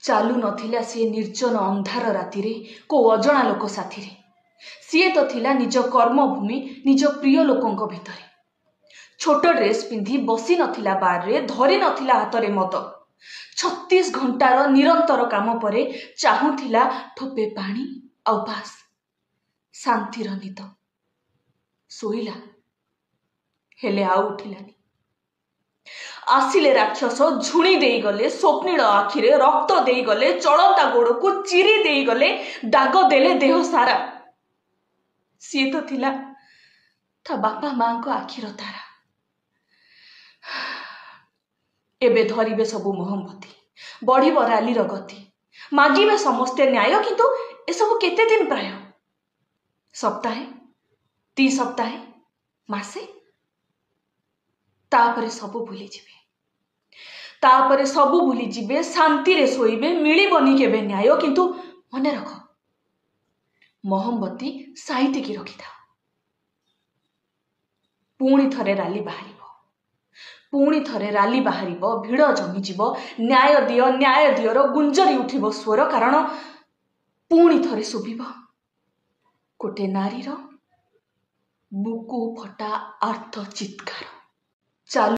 चालू नथिला सी निर्जन अंधार राति रे को अजणा लोक साथी सी तो थिला निज कर्मभूमि निज प्रिय लोकों भितरे छोट ड्रेस पिंधि बसी नथिला बार रे धरी नथिला हाथ रे मद 36 घंटार निरंतर काम परे चाहूथिला ठोपे पानी आ पास शांतिर निद सोईला हेले आउ उठिलानी आसिले राक्षस झुणी देई गले स्वप्निल आखिरे रक्त देई गले चलता गोड़ को चिरी देई गले दाग देले देह सारा सी तो थिला था बापा मां को आखिर तारा एबे धरिबे सबु मोहम्मती बढ़िब राली गति मागिबे समस्ते न्याय किंतु ए सब केते दिन प्राय सप्ताहे 3 सप्ताहे मासे तापरे सबु भूली जिबे तापरे सबु भूली जिबे शांति रे सोइबे मिलिबनी केबे न्याय किंतु मने रख मोहम्मती साइति की रखी था पुणी थरे राली बाहरिबो पुणी थरे राली बाहरिबो भिड़ जमीजिबो न्याय दियो रो गुंजरी उठिबो स्वर कारण पुणी थरे सुबिबो कोटे नारीर बुकु फटा आर्थ चित्कार चालू